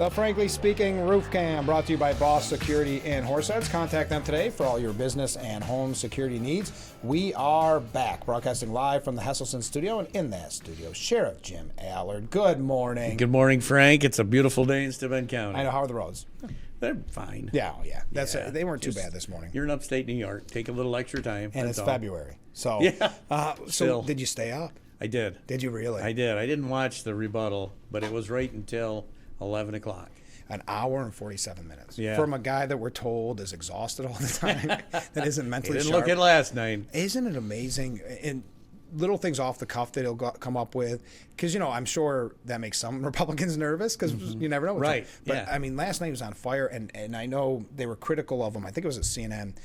The Frankly Speaking Roof Cam, brought to you by Boss Security in Horseheads. Contact them today for all your business and home security needs. We are back, broadcasting live from the Hesselson studio, and in that studio, Sheriff Jim Allard. Good morning. Good morning, Frank. It's a beautiful day in Steuben County. I know. How are the roads? They're fine. Yeah, That's they weren't too bad this morning. You're in upstate New York. Take a little extra time. And it's February. So, Still. Did you stay up? I did. Did you really? I did. I didn't watch the rebuttal, but it was right until 11 o'clock. An hour and 47 minutes. Yeah. From a guy that we're told is exhausted all the time, that isn't mentally Didn't sharp. look at last night. Isn't it amazing? And little things off the cuff that he'll come up with. Because, I'm sure that makes some Republicans nervous because you never know. Right. But, yeah. I mean, last night he was on fire, and I know they were critical of him. I think it was at CNN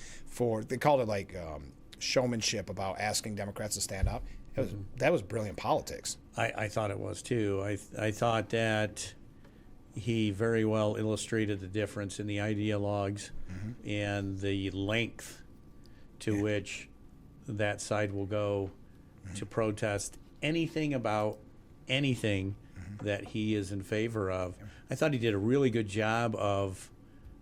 they called it like showmanship about asking Democrats to stand up. That was brilliant politics. I thought it was, too. I thought that he very well illustrated the difference in the ideologues and the length to which that side will go to protest anything about anything that he is in favor of. I thought he did a really good job of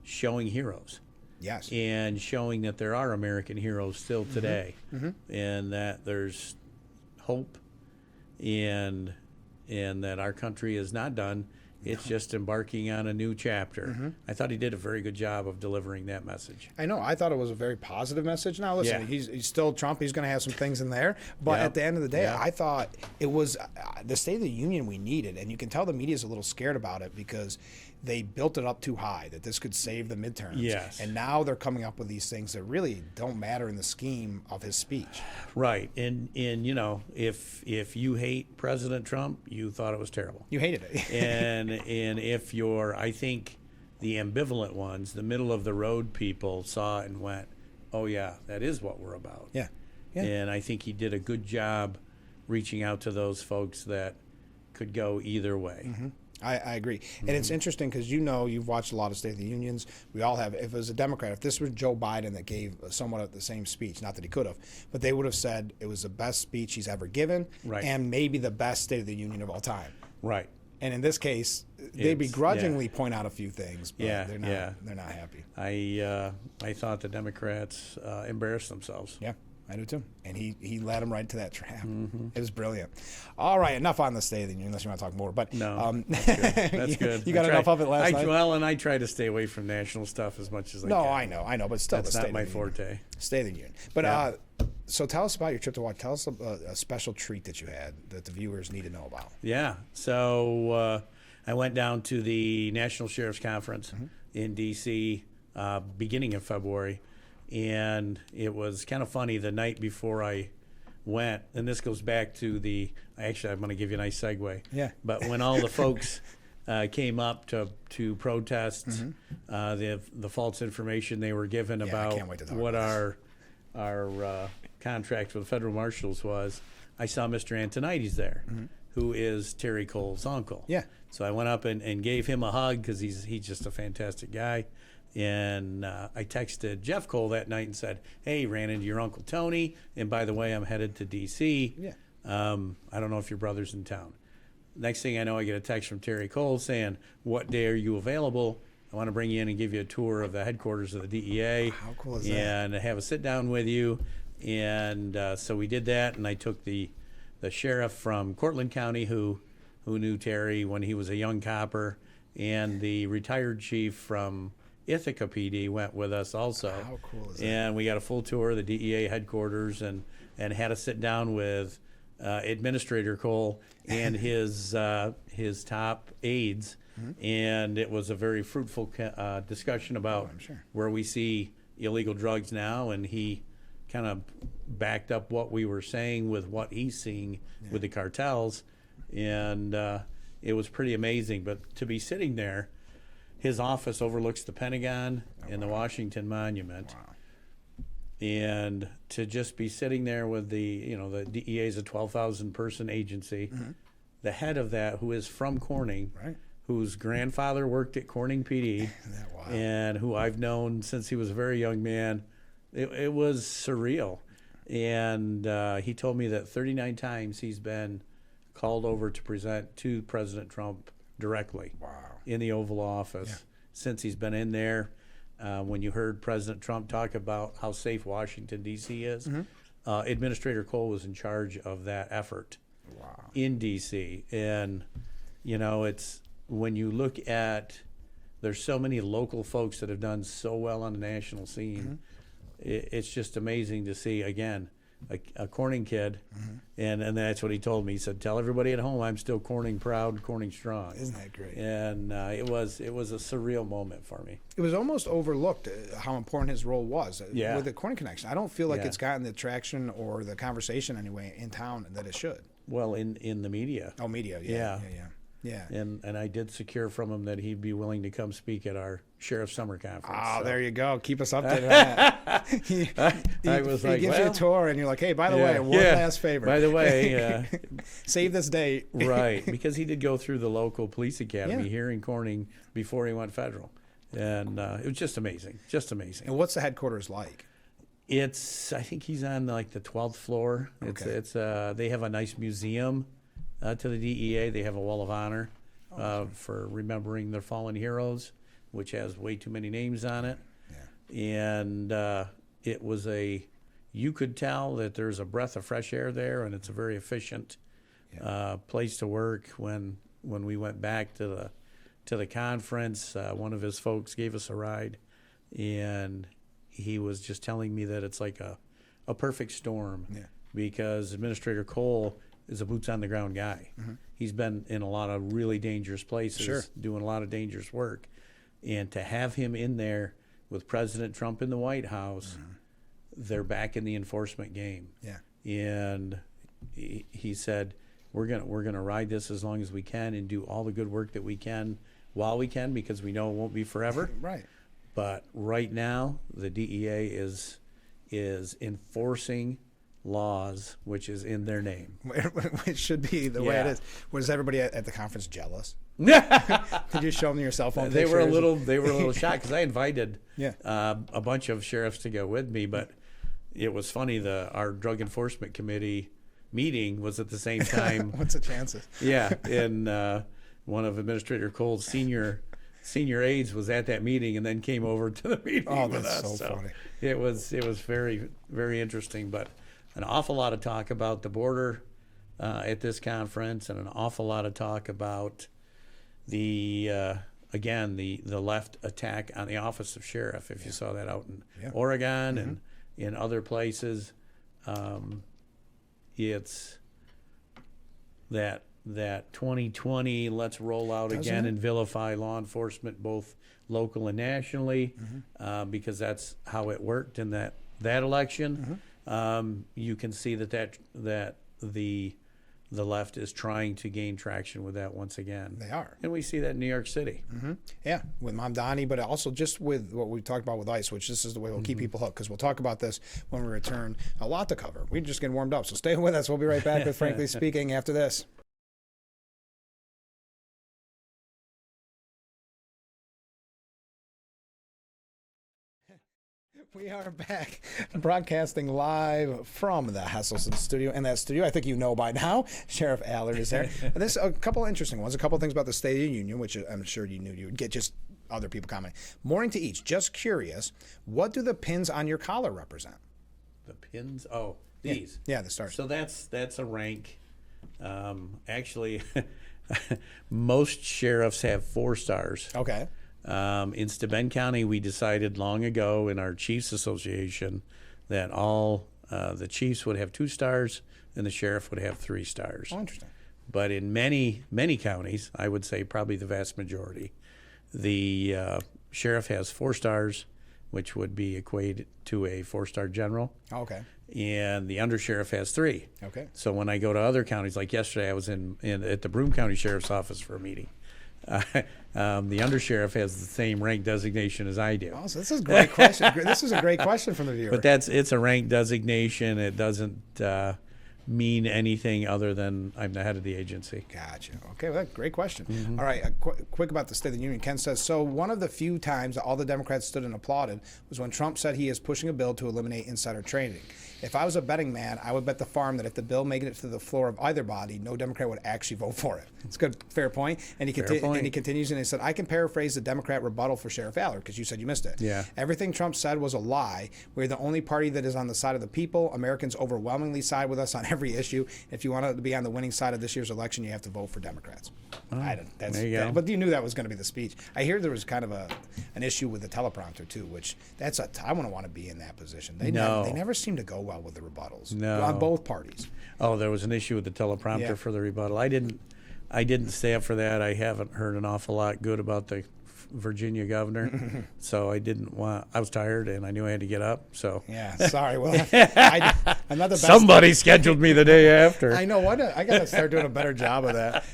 showing heroes. Yes. And showing that there are American heroes still today, and that there's hope, and that our country is not done. It's just embarking on a new chapter. I thought he did a very good job of delivering that message. I know. I thought it was a very positive message. Now, listen, he's still Trump. He's going to have some things in there. But at the end of the day, I thought it was the State of the Union we needed. And you can tell the media is a little scared about it because they built it up too high, that this could save the midterms. Yes. And now they're coming up with these things that really don't matter in the scheme of his speech. Right. And if you hate President Trump, you thought it was terrible. You hated it. and if you're, I think the ambivalent ones, the middle of the road people saw it and went, oh yeah, that is what we're about. Yeah. And I think he did a good job reaching out to those folks that could go either way. I agree. And it's interesting because you've watched a lot of State of the Unions. We all have. If it was a Democrat, if this was Joe Biden that gave somewhat of the same speech, not that he could have, but they would have said it was the best speech he's ever given and maybe the best State of the Union of all time. Right. And in this case, they begrudgingly point out a few things, but they're not happy. I thought the Democrats embarrassed themselves. Yeah, I do too. And he led them right into that trap. It was brilliant. All right, enough on the State of the Union, unless you want to talk more. But no, that's good. You got enough of it last night? Well, and I try to stay away from national stuff as much as I can. No, I know, but still, that's not my forte. State of the Union. But so tell us about your trip to Washington. Tell us a special treat that you had that the viewers need to know about. Yeah. So I went down to the National Sheriff's Conference in D.C. Beginning of February, and it was kind of funny the night before I went, and this goes back to I'm going to give you a nice segue. Yeah. But when all the folks came up to protest the false information they were given about what our contract with the federal marshals was, I saw Mr. Antonides there, who is Terry Cole's uncle. Yeah. So I went up and gave him a hug because he's just a fantastic guy. And I texted Jeff Cole that night and said, hey, ran into your Uncle Tony. And by the way, I'm headed to D.C. Yeah. I don't know if your brother's in town. Next thing I know, I get a text from Terry Cole saying, what day are you available? I want to bring you in and give you a tour of the headquarters of the DEA. How cool is that? And have a sit down with you. And so we did that, and I took the sheriff from Cortland County who knew Terry when he was a young copper, and the retired chief from Ithaca PD went with us also. How cool is that? And we got a full tour of the DEA headquarters and had a sit down with Administrator Cole and his top aides. And it was a very fruitful discussion about where we see illegal drugs now, and he kind of backed up what we were saying with what he's seeing with the cartels, and it was pretty amazing. But to be sitting there, his office overlooks the Pentagon and the Washington Monument, and to just be sitting there with the DEA is a 12,000 person agency, the head of that, who is from Corning, whose grandfather worked at Corning PD, and who I've known since he was a very young man. It was surreal. And he told me that 39 times he's been called over to present to President Trump directly Wow. in the Oval Office since he's been in there. When you heard President Trump talk about how safe Washington, D.C. is, Administrator Cole was in charge of that effort in D.C. And, you know, it's when you look at, there's so many local folks that have done so well on the national scene. It's just amazing to see, again, a Corning kid, and that's what he told me. He said, "Tell everybody at home I'm still Corning proud, Corning strong." Isn't that great? And it was a surreal moment for me. It was almost overlooked how important his role was Yeah. with the Corning connection. I don't feel like Yeah. it's gotten the traction or the conversation anyway in town that it should. Well, in the media. Oh, media, Yeah. yeah. And I did secure from him that he'd be willing to come speak at our Sheriff Summer Conference. Oh, so. there you go. Keep us updated on that. I was he like, gives you well, a tour, and you're like, hey, by the way, one last favor. By the way, save this date. right, because he did go through the local police academy here in Corning before he went federal. And it was just amazing, just amazing. And what's the headquarters like? I think he's on like the 12th floor. It's they have a nice museum to the DEA. They have a wall of honor for remembering their fallen heroes, which has way too many names on it. Yeah. And it was you could tell that there's a breath of fresh air there, and it's a very efficient place to work. When we went back to the conference, one of his folks gave us a ride, and he was just telling me that it's like a perfect storm because Administrator Cole is a boots on the ground guy. He's been in a lot of really dangerous places, doing a lot of dangerous work. And to have him in there with President Trump in the White House, they're back in the enforcement game. Yeah. And he said, we're gonna ride this as long as we can and do all the good work that we can while we can, because we know it won't be forever. Right. But right now, the DEA is enforcing laws, which is in their name. It should be the way it is. Was everybody at the conference jealous? Did you show them your cell phone They pictures? were a little shocked because I invited Yeah. a bunch of sheriffs to go with me, but it was funny. Our drug enforcement committee meeting was at the same time. What's the chances? Yeah, and one of Administrator Cole's senior aides was at that meeting and then came over to the meeting with us. That's so funny. It was very, very interesting, but an awful lot of talk about the border at this conference, and an awful lot of talk about the left attack on the office of sheriff. If you saw that out in Oregon and in other places, it's that 2020, let's roll out again and vilify law enforcement, both local and nationally, because that's how it worked in that election. You can see that the left is trying to gain traction with that once again. They are. And we see that in New York City. Yeah, with Mamdani, but also just with what we talked about with ICE, which this is the way we'll keep people hooked, because we'll talk about this when we return. A lot to cover. We're just getting warmed up, so stay with us. We'll be right back with Frankly Speaking after this. We are back, broadcasting live from the Hesselson studio. And that studio, I think you know by now, Sheriff Allard is there. And there's a couple of interesting ones, a couple of things about the State of the Union, which I'm sure you knew you would get, just other people commenting. Morning to each, just curious, what do the pins on your collar represent? The pins? Oh, these. Yeah, the stars. So that's a rank. Actually, most sheriffs have 4 stars. Okay. In Steuben County, we decided long ago in our Chiefs Association that all the chiefs would have 2 stars and the sheriff would have 3 stars. Oh, interesting. But in many counties, I would say probably the vast majority, the sheriff has 4 stars, which would be equated to a 4-star general. Oh, okay. And the undersheriff has 3. Okay. So when I go to other counties, like yesterday, I was at the Broome County Sheriff's Office for a meeting. The undersheriff has the same rank designation as I do. Oh, so this is a great question. This is a great question from the viewer. But it's a rank designation. It doesn't mean anything other than I'm the head of the agency. Gotcha. Okay, well, great question. Mm-hmm. All right, quick about the State of the Union. Ken says, so one of the few times that all the Democrats stood and applauded was when Trump said he is pushing a bill to eliminate insider trading. If I was a betting man, I would bet the farm that if the bill made it to the floor of either body, no Democrat would actually vote for it. It's a good, fair point. And he continues, and he said, I can paraphrase the Democrat rebuttal for Sheriff Allard, because you said you missed it. Yeah. Everything Trump said was a lie. We're the only party that is on the side of the people. Americans overwhelmingly side with us on every issue. If you want to be on the winning side of this year's election, you have to vote for Democrats. There you go. But you knew that was going to be the speech. I hear there was kind of an issue with the teleprompter too, which I wouldn't want to be in that position. They never seem to go well with the rebuttals on both parties. Oh, there was an issue with the teleprompter for the rebuttal. I didn't stay up for that. I haven't heard an awful lot good about the Virginia governor, so I didn't want. I was tired and I knew I had to get up. So yeah, sorry. Well, I'm not the best. Somebody scheduled me the day after. I know. I got to start doing a better job of that.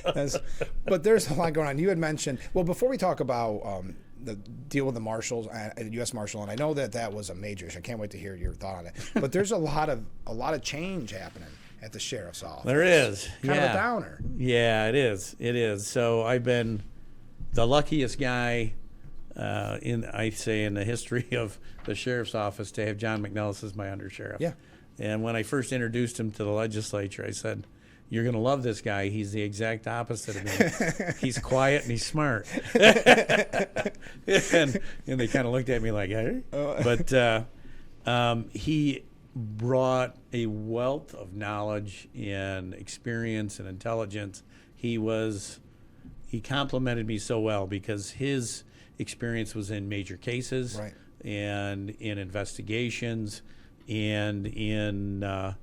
But there's a lot going on. You had mentioned. Well, before we talk about the deal with the marshals, U.S. Marshal, and I know that was a major issue. I can't wait to hear your thought on it. But there's a lot of change happening at the sheriff's office. There is. Kind of a downer. Yeah, it is. It is. So I've been the luckiest guy in the history of the sheriff's office to have John McNellis as my undersheriff. Yeah. And when I first introduced him to the legislature, I said, "You're going to love this guy. He's the exact opposite of me. He's quiet and he's smart." and they kind of looked at me like, "Hey," but he brought a wealth of knowledge and experience and intelligence. He complimented me so well because his experience was in major cases, right, and in investigations and in the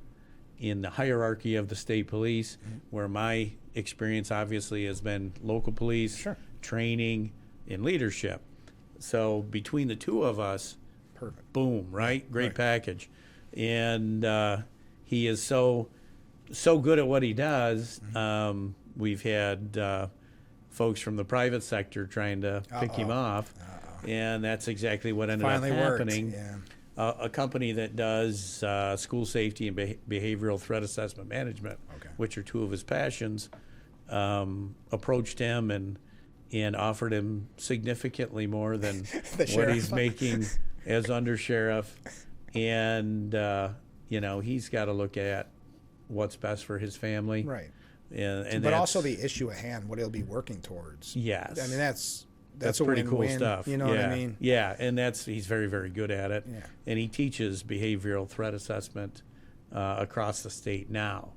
hierarchy of the state police, where my experience obviously has been local police, training, and leadership. So between the two of us, perfect. Boom, right? Great package. And he is so good at what he does. We've had folks from the private sector trying to pick him off, and that's exactly what ended up happening. Yeah. A company that does school safety and behavioral threat assessment management, which are two of his passions, approached him and offered him significantly more than what he's making as undersheriff. And he's got to look at what's best for his family, right? But also the issue at hand, what he'll be working towards. Yes, I mean that's a pretty cool stuff. You know what I mean? Yeah, and he's very, very good at it. Yeah. And he teaches behavioral threat assessment across the state now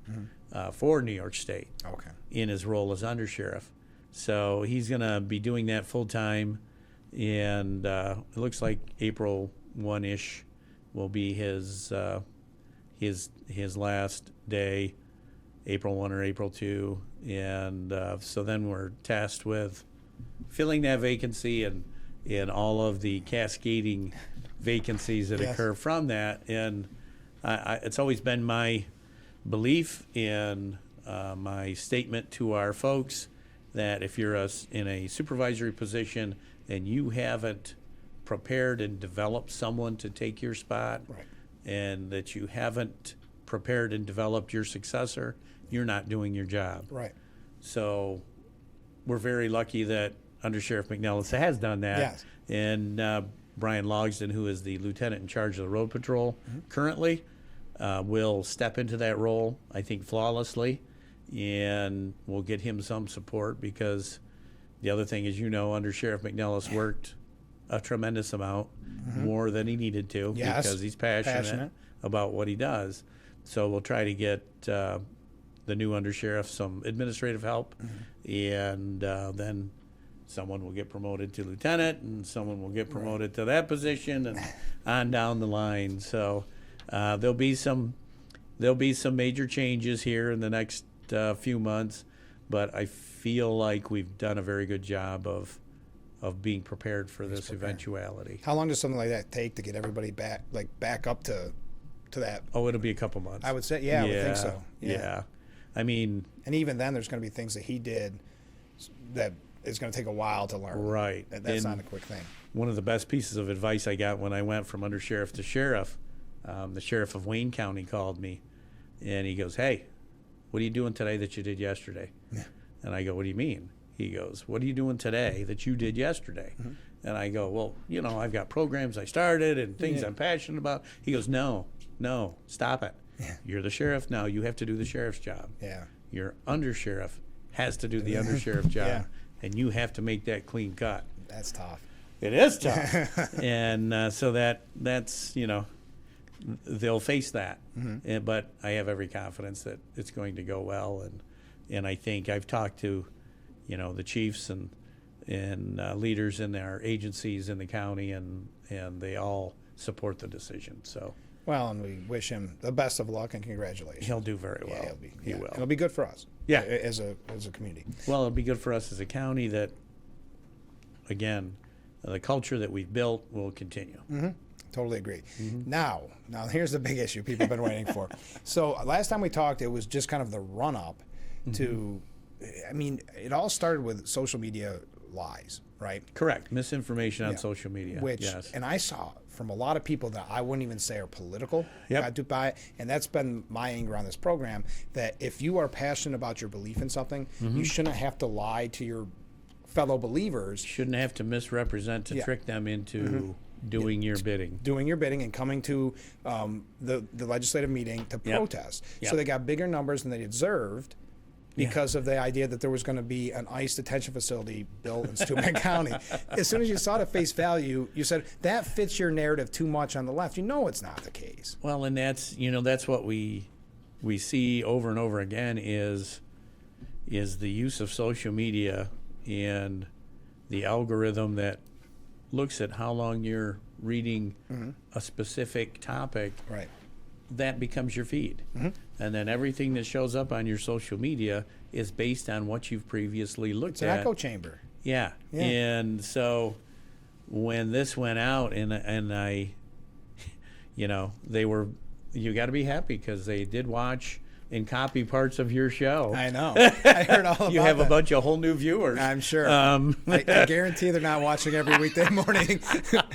for New York State. Okay. In his role as undersheriff, so he's going to be doing that full time, and it looks like April 1-ish will be his last day, April 1 or April 2, and so then we're tasked with filling that vacancy and all of the cascading vacancies that occur from that. And it's always been my belief in my statement to our folks that if you're in a supervisory position and you haven't prepared and developed someone to take your spot, right, and that you haven't prepared and developed your successor, you're not doing your job. Right. So we're very lucky that Undersheriff McNellis has done that. Yes. And Brian Logsdon, who is the lieutenant in charge of the road patrol currently, will step into that role, I think, flawlessly, and we'll get him some support because the other thing is, Undersheriff McNellis worked a tremendous amount, more than he needed to, because he's passionate about what he does. So we'll try to get the new undersheriff some administrative help, and then someone will get promoted to lieutenant, and someone will get promoted to that position, and on down the line. So there'll be some major changes here in the next few months, but I feel like we've done a very good job of being prepared for this eventuality. How long does something like that take to get everybody back up to that? Oh, it'll be a couple months. I would say, I would think so. Yeah. I mean, and even then, there's going to be things that he did that is going to take a while to learn. Right. That's not a quick thing. One of the best pieces of advice I got when I went from undersheriff to sheriff, the sheriff of Wayne County called me, And he goes, hey, what are you doing today that you did yesterday? Yeah. And I go, what do you mean? He goes, what are you doing today that you did yesterday? And I go, well, I've got programs I started and things I'm passionate about. He goes, no, stop it. Yeah. You're the sheriff now. You have to do the sheriff's job. Yeah. Your undersheriff has to do the undersheriff job. Yeah. And you have to make that clean cut. That's tough. It is tough. And so that's, they'll face that. But I have every confidence that it's going to go well. And I think I've talked to, the chiefs and leaders in our agencies in the county, and they all support the decision. So. Well, and we wish him the best of luck and congratulations. He'll do very well. Yeah, he will. It'll be good for us. Yeah. As a community. Well, it'll be good for us as a county that, again, the culture that we've built will continue. Totally agree. Now here's the big issue people have been waiting for. So last time we talked, it was just kind of the run up to, it all started with social media lies, right? Correct. Misinformation on social media. Which, yes. and I saw from a lot of people that I wouldn't even say are political. Yep. Got duped by it. And that's been my anger on this program, that if you are passionate about your belief in something, you shouldn't have to lie to your fellow believers. Shouldn't have to misrepresent to trick them into doing your bidding. Doing your bidding and coming to the legislative meeting to protest. So they got bigger numbers than they deserved because of the idea that there was going to be an ICE detention facility built in Steuben County. As soon as you saw it at face value, you said, that fits your narrative too much on the left. It's not the case. Well, and that's what we see over and over again is the use of social media and the algorithm that looks at how long you're reading a specific topic. Right. That becomes your feed. And then everything that shows up on your social media is based on what you've previously looked It's an echo chamber. Yeah. And so when this went out and I, they were, you got to be happy because they did watch and copy parts of your show. I know. I heard all about You have that. a bunch of whole new viewers. I'm sure. I guarantee they're not watching every weekday morning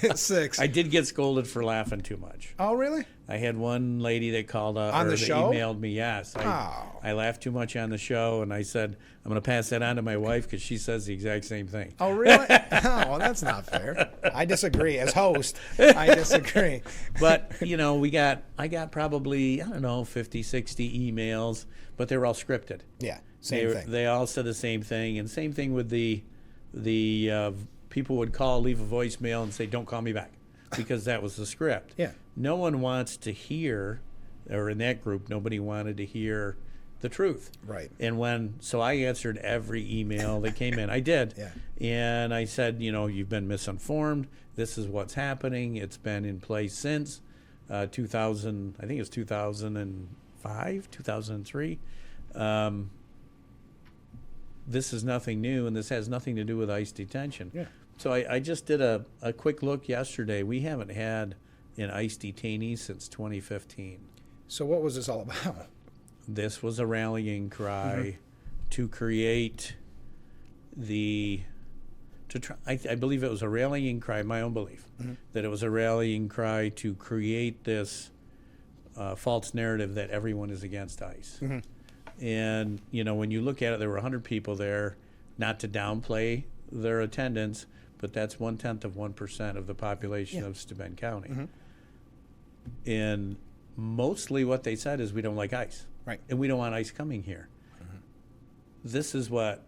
at 6. I did get scolded for laughing too much. Oh, really? I had one lady that called up On the that show? emailed me. Yes, I laughed too much on the show, and I said I'm going to pass that on to my wife because she says the exact same thing. Oh, really? Oh, well, that's not fair. I disagree. As host, I disagree. But I got probably 50, 60 emails, but they were all scripted. Yeah, same thing. They all said the same thing, and same thing with the people would call, leave a voicemail, and say, "Don't call me back," because that was the script. Yeah. No one wants to hear, or in that group, nobody wanted to hear the truth. Right. And so I answered every email that came in. I did. Yeah. And I said, you've been misinformed. This is what's happening. It's been in place since 2000. I think it was 2005, 2003. This is nothing new, and this has nothing to do with ICE detention. Yeah. So I just did a quick look yesterday. We haven't had an ICE detainee since 2015. So what was this all about? This was a rallying cry to create I believe it was a rallying cry, my own belief, that it was a rallying cry to create this false narrative that everyone is against ICE. And, when you look at it, there were 100 people there, not to downplay their attendance, but that's 0.1% of the population of Steuben County. And mostly what they said is, we don't like ICE. Right. And we don't want ICE coming here. This is what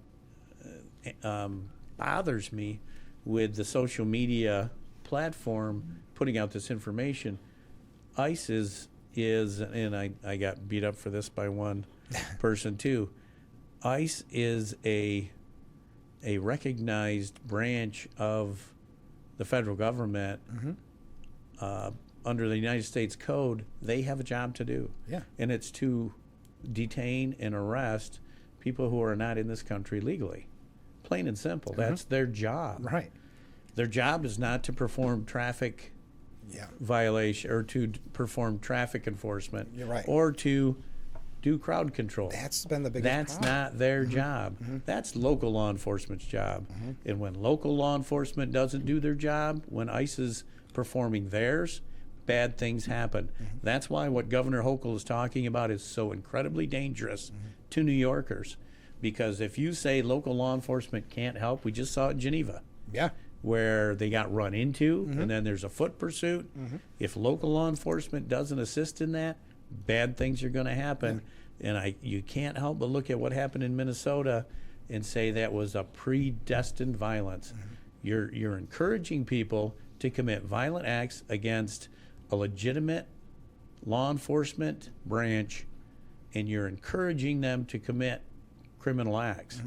bothers me with the social media platform putting out this information. ICE is and I got beat up for this by one person too. ICE is a recognized branch of the federal government. Under the United States Code, they have a job to do. Yeah. And it's to detain and arrest people who are not in this country legally. Plain and simple. That's their job. Right. Their job is not to perform traffic violation or to perform traffic enforcement. You're right. Or to do crowd control. That's been the biggest That's problem. not their job. That's local law enforcement's job. And when local law enforcement doesn't do their job, when ICE is performing theirs, bad things happen. That's why what Governor Hochul is talking about is so incredibly dangerous to New Yorkers. Because if you say local law enforcement can't help, we just saw it in Geneva. Yeah. Where they got run into, and then there's a foot pursuit. If local law enforcement doesn't assist in that, bad things are going to happen. And you can't help but look at what happened in Minnesota and say that was a predestined violence. You're encouraging people to commit violent acts against a legitimate law enforcement branch, and you're encouraging them to commit criminal acts.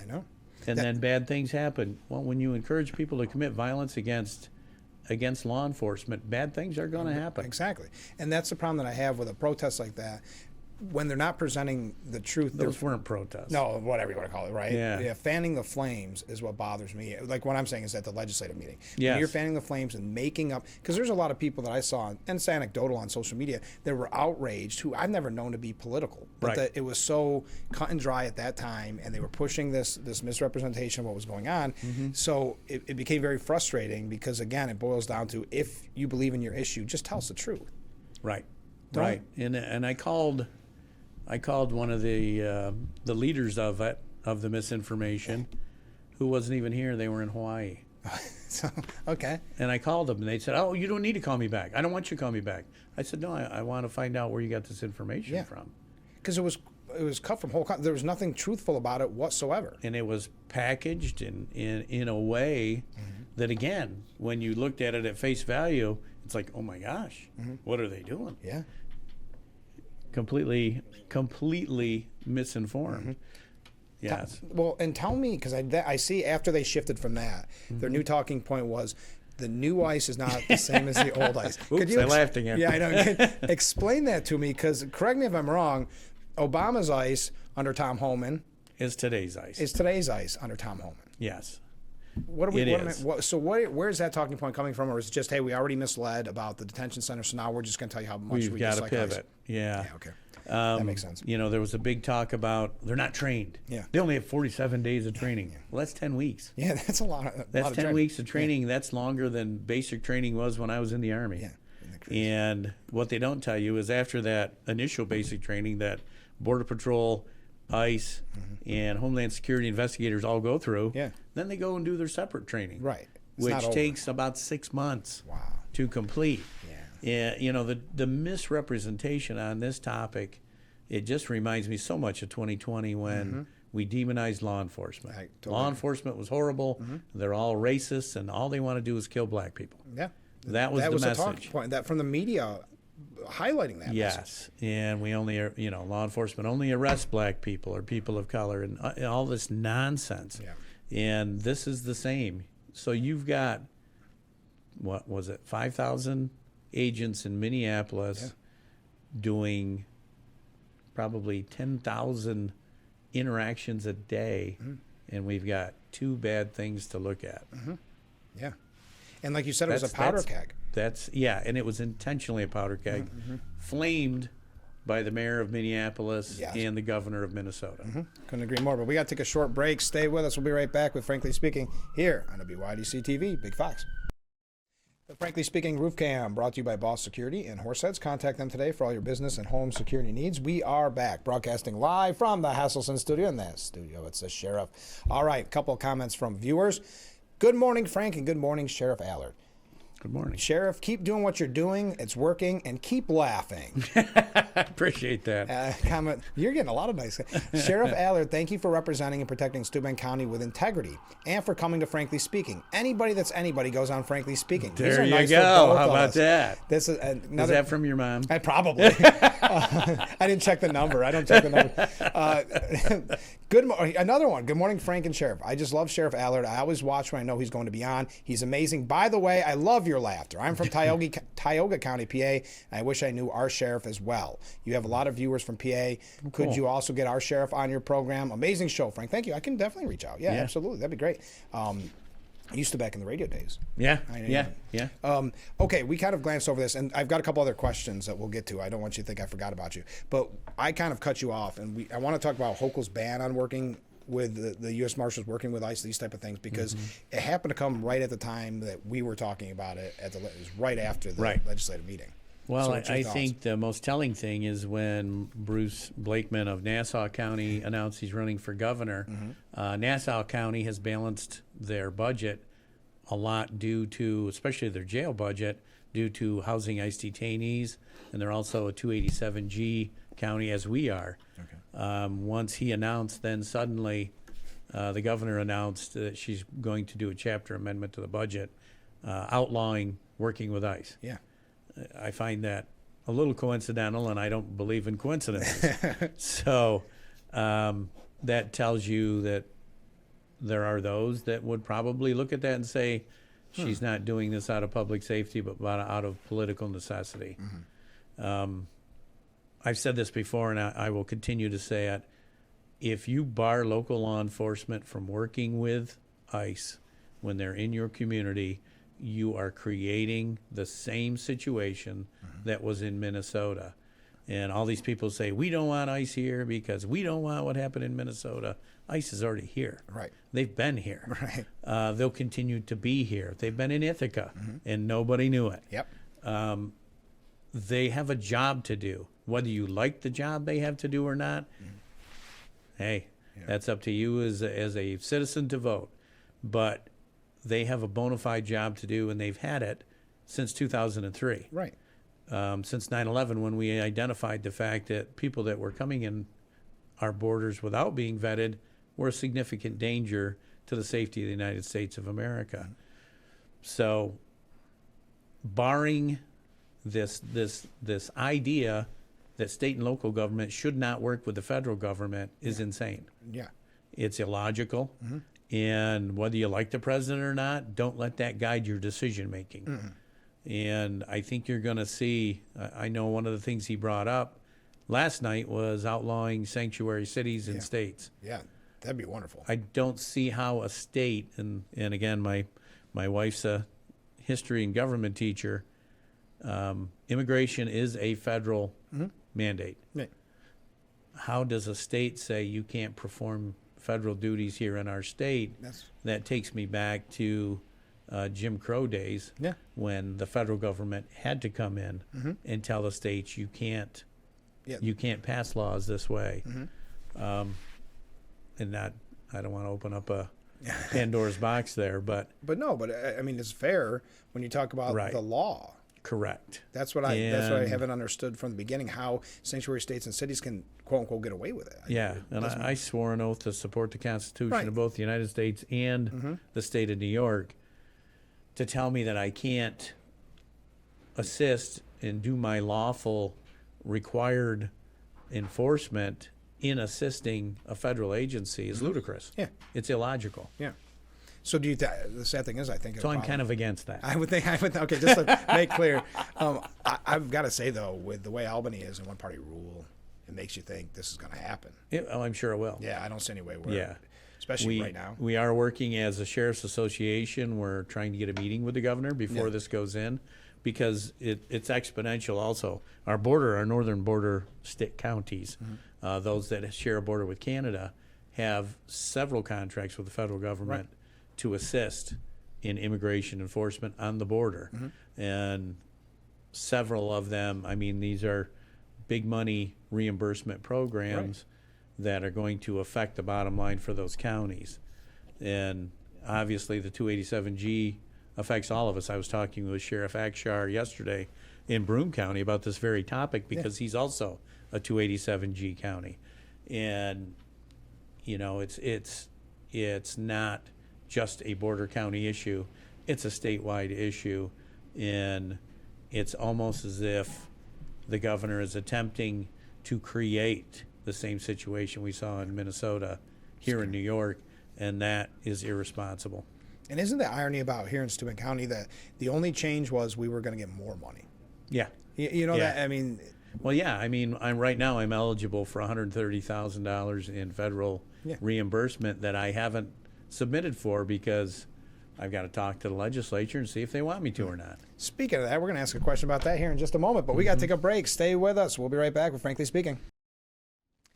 I know. And then bad things happen. Well, when you encourage people to commit violence against law enforcement, bad things are going to happen. Exactly. And that's the problem that I have with a protest like that. When they're not presenting the truth, Those weren't protests. no, whatever you want to call it, right? Yeah. Fanning the flames is what bothers me. Like what I'm saying is at the legislative meeting. Yes. When you're fanning the flames and making up, because there's a lot of people that I saw, and it's anecdotal on social media, that were outraged, who I've never known to be political. But Right. that it was so cut and dry at that time, and they were pushing this misrepresentation of what was going on. So it became very frustrating because, again, it boils down to, if you believe in your issue, just tell us the truth. Right. Right. And I called one of the leaders of the misinformation, who wasn't even here. They were in Hawaii. So, okay. And I called them, and they said, "Oh, you don't need to call me back. I don't want you to call me back." I said, "No, I want to find out where you got this information from." Because it was cut from whole. There was nothing truthful about it whatsoever. And it was packaged in a way that, again, when you looked at it at face value, it's like, oh my gosh, what are they doing? Yeah. Completely misinformed. Yes. Well, and tell me, because I see after they shifted from that, their new talking point was, the new ice is not the same as the old ice. Oops, I laughed again. Yeah, I know. Explain that to me, because correct me if I'm wrong, Obama's ice under Tom Homan Is today's ice. is today's ice under Tom Homan. Yes. What are we? It what am I- is. what- so where's that talking point coming from, or is it just, hey, we already misled about the detention center, so now we're just going to tell you how much We've we got to dislike ice? pivot. Yeah. Yeah, okay. That makes sense. You know, there was a big talk about they're not trained. Yeah. They only have 47 days of training. Well, that's 10 weeks. Yeah, that's a lot. That's 10 training. weeks of training. That's longer than basic training was when I was in the Army. Yeah. Isn't that crazy? And what they don't tell you is after that initial basic training that Border Patrol, ICE, and Homeland Security investigators all go through, Yeah. then they go and do their separate training. Right. It's Which not over. takes about 6 months Wow. to complete. Yeah. Yeah, you know, the misrepresentation on this topic, it just reminds me so much of 2020 when we demonized law enforcement. I totally Law agree. enforcement was horrible. They're all racist, and all they want to do is kill black people. Yeah. That was the a talking message. point. That from the media highlighting that. Message. Yes, and we only, you know, law enforcement only arrests black people or people of color, and all this nonsense. Yeah. And this is the same. So you've got, what was it, 5,000 agents in Minneapolis doing probably 10,000 interactions a day, and we've got 2 bad things to look at. Yeah. And like you said, it was a powder keg. And it was intentionally a powder keg, flamed by the mayor of Minneapolis Yes. and the governor of Minnesota. Couldn't agree more. But we got to take a short break. Stay with us. We'll be right back with Frankly Speaking here on WYDC TV, Big Fox. The Frankly Speaking Roof Cam brought to you by Boss Security and Horseheads. Contact them today for all your business and home security needs. We are back, broadcasting live from the Hasselson studio. In that studio, it's the sheriff. All right, a couple of comments from viewers. Good morning, Frank, and good morning, Sheriff Allard. Good morning. Sheriff, keep doing what you're doing. It's working, and keep laughing. I appreciate that. Comment. You're getting a lot of nice. Sheriff Allard, thank you for representing and protecting Steuben County with integrity, and for coming to Frankly Speaking. Anybody that's anybody goes on Frankly Speaking. These There are you nice for go. both How of about us. that? This is Is another. that from your mom? I probably. I didn't check the number. I don't check the number. Another one. Good morning, Frank and Sheriff. I just love Sheriff Allard. I always watch when I know he's going to be on. He's amazing. By the way, I love your laughter. I'm from Tioga County, PA, and I wish I knew our sheriff as well. You have a lot of viewers from PA. Could you also get our sheriff on your program? Amazing show, Frank. Thank you. I can definitely reach out. Yeah. Absolutely. That'd be great. I used to back in the radio days. Yeah. I know. Yeah. Okay, we kind of glanced over this, and I've got a couple other questions that we'll get to. I don't want you to think I forgot about you, but I kind of cut you off, and I want to talk about Hochul's ban on working with the U.S. Marshals working with ICE, these type of things, because it happened to come right at the time that we were talking about it. It was right after the legislative meeting. Well, So what's your I thoughts? think the most telling thing is when Bruce Blakeman of Nassau County announced he's running for governor. Nassau County has balanced their budget a lot due to, especially their jail budget, due to housing ICE detainees, and they're also a 287G county, as we are. Once he announced, then suddenly the governor announced that she's going to do a chapter amendment to the budget outlawing working with ICE. Yeah. I find that a little coincidental, and I don't believe in coincidences. So that tells you that there are those that would probably look at that and say, she's not doing this out of public safety, but out of political necessity. I've said this before, and I will continue to say it. If you bar local law enforcement from working with ICE when they're in your community, you are creating the same situation that was in Minnesota. And all these people say, we don't want ICE here because we don't want what happened in Minnesota. ICE is already here. Right. They've been here. Right. They'll continue to be here. They've been in Ithaca, and nobody knew it. Yep. They have a job to do. Whether you like the job they have to do or not, hey, that's up to you as a citizen to vote. But they have a bona fide job to do, and they've had it since 2003. Right. Since 9/11, when we identified the fact that people that were coming in our borders without being vetted were a significant danger to the safety of the United States of America. So, barring this idea that state and local government should not work with the federal government is insane. Yeah. It's illogical. And whether you like the president or not, don't let that guide your decision making. And I think you're going to see, I know one of the things he brought up last night was outlawing sanctuary cities and states. Yeah, that'd be wonderful. I don't see how a state, and again, my wife's a history and government teacher, immigration is a federal mandate. Right. How does a state say you can't perform federal duties here in our state? That takes me back to Jim Crow days, when the federal government had to come in and tell the states you can't pass laws this way. And not, I don't want to open up a Pandora's box there, but I mean, it's fair when you talk about the law. Correct. That's what I haven't understood from the beginning, how sanctuary states and cities can quote unquote get away with it. And I swore an oath to support the Constitution of both the United States and the state of New York. To tell me that I can't assist and do my lawful required enforcement in assisting a federal agency is ludicrous. Yeah. It's illogical. Yeah. So do you? The sad thing is, I think. So I'm kind of against that. I would think. Okay, just to make clear, I've got to say though, with the way Albany is in one-party rule, it makes you think this is going to happen. I'm sure it will. Yeah, I don't see any way where. Especially right now. We are working as a sheriff's association. We're trying to get a meeting with the governor before this goes in, because it's exponential also. Our northern border state counties, those that share a border with Canada, have several contracts with the federal government to assist in immigration enforcement on the border. And several of them, I mean, these are big money reimbursement programs that are going to affect the bottom line for those counties. And obviously the 287G affects all of us. I was talking with Sheriff Akshar yesterday in Broome County about this very topic, because he's also a 287G county. And you know, it's not just a border county issue, it's a statewide issue. And it's almost as if the governor is attempting to create the same situation we saw in Minnesota here in New York, and that is irresponsible. And isn't the irony about here in Steuben County that the only change was we were going to get more money? Yeah. You know that, I mean... Well, yeah, I mean, right now I'm eligible for $130,000 in federal reimbursement that I haven't submitted for, because I've got to talk to the legislature and see if they want me to or not. Speaking of that, we're going to ask a question about that here in just a moment, but we got to take a break. Stay with us. We'll be right back with Frankly Speaking.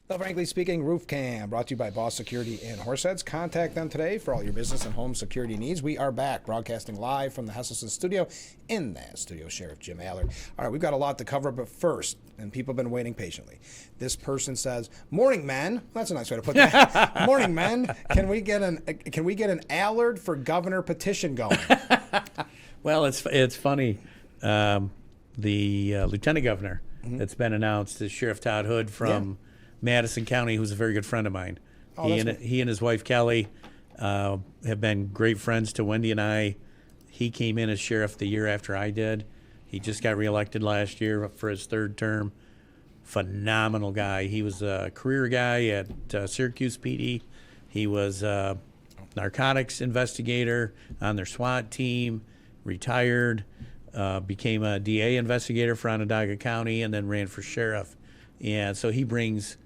The Frankly Speaking Roof Cam, brought to you by Boss Security in Horseheads. Contact them today for all your business and home security needs. We are back, broadcasting live from the Hesselson studio. In that studio, Sheriff Jim Allard. All right, we've got a lot to cover, but first, and people have been waiting patiently, this person says, "Morning, men." That's a nice way to put that. Morning, men. Can we get an Allard for governor petition going? Well, it's funny. The lieutenant governor that's been announced is Sheriff Todd Hood from Madison County, who's a very good friend of mine. Oh, he and his wife Kelly have been great friends to Wendy and I. He came in as sheriff the year after I did. He just got reelected last year for his third term. Phenomenal guy. He was a career guy at Syracuse PD. He was a narcotics investigator on their SWAT team, retired, became a DA investigator for Onondaga County, and then ran for sheriff. And so he brings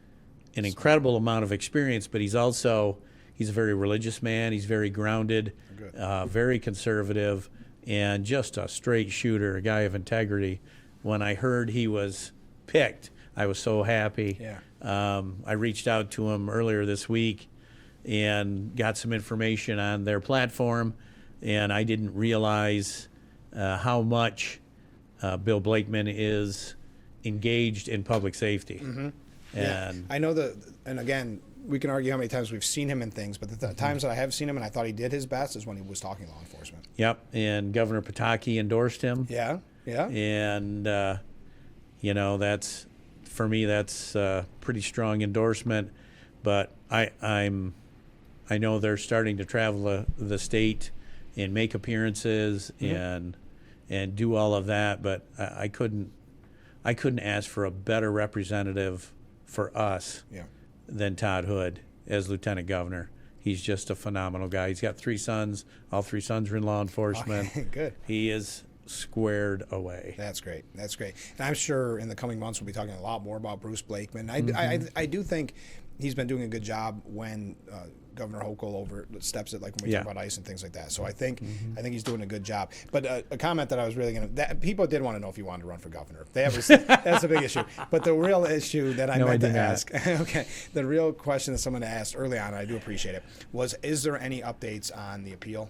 an incredible amount of experience, but he's a very religious man. He's very grounded, very conservative, and just a straight shooter, a guy of integrity. When I heard he was picked, I was so happy. Yeah. I reached out to him earlier this week and got some information on their platform, and I didn't realize how much Bill Blakeman is engaged in public safety. Mm-hmm. And I know and again, we can argue how many times we've seen him in things, but the times that I have seen him and I thought he did his best is when he was talking law enforcement. Yep, and Governor Pataki endorsed him. Yeah. And that's, for me, that's a pretty strong endorsement. But I know they're starting to travel the state and make appearances and do all of that. But I couldn't ask for a better representative for us than Todd Hood as lieutenant governor. He's just a phenomenal guy. He's got 3 sons. All 3 sons are in law enforcement. Okay, good. He is squared away. That's great. And I'm sure in the coming months we'll be talking a lot more about Bruce Blakeman. I do think he's been doing a good job when Governor Hochul oversteps it, like when we talk about ICE and things like that. So I think he's doing a good job. But a comment that I was really people did want to know if you wanted to run for governor. That's a big issue. But the real issue that I meant to ask, the real question that someone asked early on, and I do appreciate it, was: is there any updates on the appeal?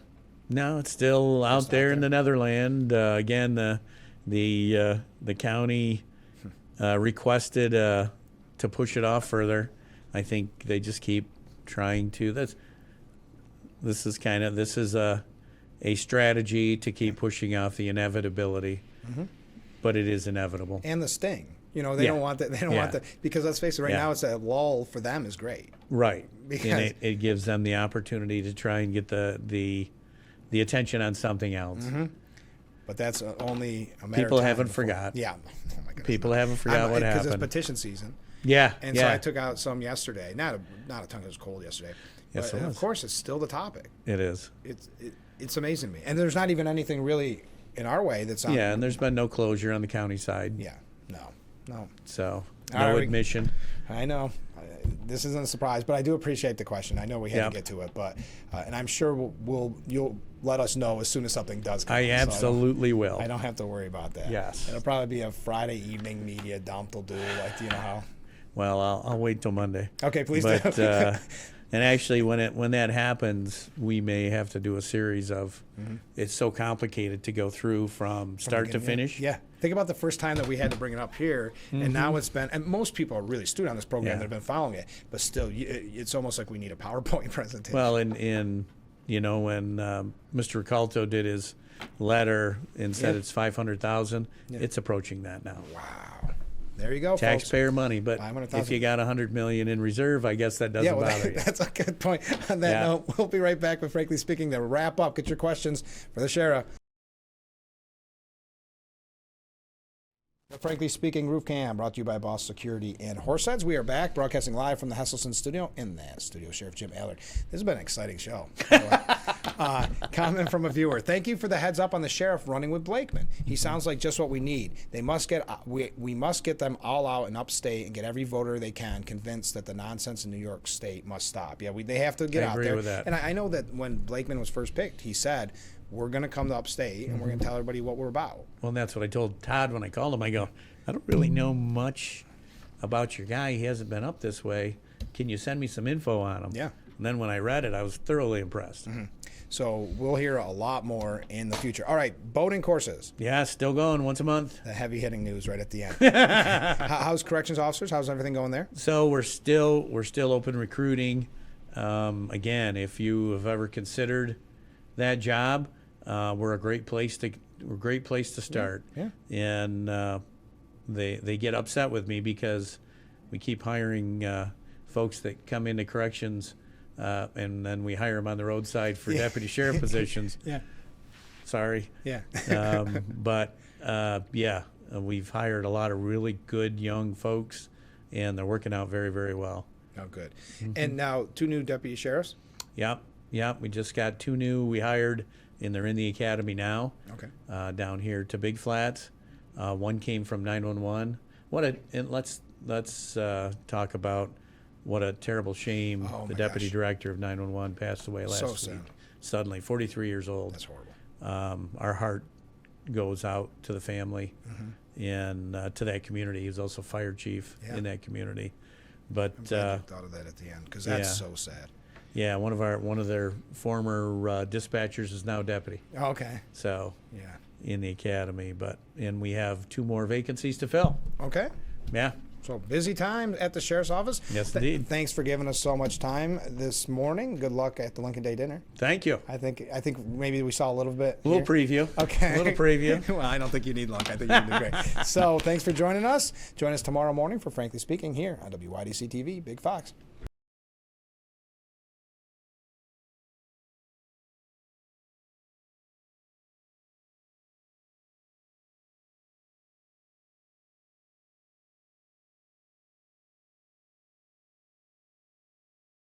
No, it's still out there in the Netherlands. Again, the county requested to push it off further. I think they just keep trying to. This is a strategy to keep pushing off the inevitability, but it is inevitable. And the sting. They don't want that. They don't want that, because let's face it. Right now, it's a lull for them is great. Right, because and it gives them the opportunity to try and get the attention on something else. But that's only a matter People of time haven't before. forgot. Yeah. Oh my goodness. People haven't forgot what happened. Because it's petition season. Yeah. And so I took out some yesterday. Not a ton. It was cold yesterday. Yes, but it was. Of course, it's still the topic. It is. It's amazing to me. And there's not even anything really in our way that's on. Yeah, and there's been no closure on the county side. Yeah. No. So no admission. I know. This isn't a surprise, but I do appreciate the question. I know we had to get to it, but and I'm sure you'll let us know as soon as something does come. I absolutely will. I don't have to worry about that. Yes. It'll probably be a Friday evening media dump. They'll do you know how. Well, I'll wait till Monday. Okay, please do. And actually, when that happens, we may have to do a series of. It's so complicated to go through from start to finish. Yeah. Think about the first time that we had to bring it up here, and now it's been. And most people are really astute on this program that have been following it, but still, it's almost like we need a PowerPoint presentation. Well, when Mr. Ricalto did his letter and said it's 500,000, it's approaching that now. Wow. There you go, taxpayer folks. money, but if you got $100 million in reserve, I guess that doesn't bother you. That's a good point. On that note, we'll be right back with Frankly Speaking to wrap up. Get your questions for the sheriff. The Frankly Speaking Roof Cam, brought to you by Boss Security in Horseheads. We are back, broadcasting live from the Hesselson studio. In that studio, Sheriff Jim Allard. This has been an exciting show. Comment from a viewer: thank you for the heads up on the sheriff running with Blakeman. He sounds like just what we need. They must get we must get them all out and upstate and get every voter they can convinced that the nonsense in New York State must stop. Yeah, they have to get out there. I agree with that. And I know that when Blakeman was first picked, he said, we're going to come to upstate and we're going to tell everybody what we're about. Well, and that's what I told Todd when I called him. I go, I don't really know much about your guy. He hasn't been up this way. Can you send me some info on him?" Yeah. And then when I read it, I was thoroughly impressed. So we'll hear a lot more in the future. All right, boating courses. Yeah, still going once a month. The heavy hitting news right at the end. How's corrections officers? How's everything going there? So we're still open recruiting. Again, if you have ever considered that job, we're a great place to start. Yeah. And they get upset with me because we keep hiring folks that come into corrections, and then we hire them on the roadside for deputy sheriff positions. Yeah. Sorry. Yeah. But we've hired a lot of really good young folks, and they're working out very, very well. Oh, good. And now 2 new deputy sheriffs? Yep. We just got 2 new we hired, and they're in the academy now. Okay. Down here to Big Flats. One came from 911. And let's talk about what a terrible shame. Oh, the my deputy gosh. director of 911 passed away last So week. sad. Suddenly, 43 years old. That's horrible. Our heart goes out to the family and to that community. He was also fire chief in that community. But I'm glad you thought of that at the end, because that's so sad. yeah, one of their former dispatchers is now deputy. Okay. So Yeah. in the academy, and we have 2 more vacancies to fill. Okay. Yeah. So busy time at the sheriff's office. Yes, indeed. Thanks for giving us so much time this morning. Good luck at the Lincoln Day dinner. Thank you. I think maybe we saw a little bit. A little here. preview. Okay. A little preview. Well, I don't think you need luck. I think you did great. So thanks for joining us. Join us tomorrow morning for Frankly Speaking here on WYDC TV, Big Fox.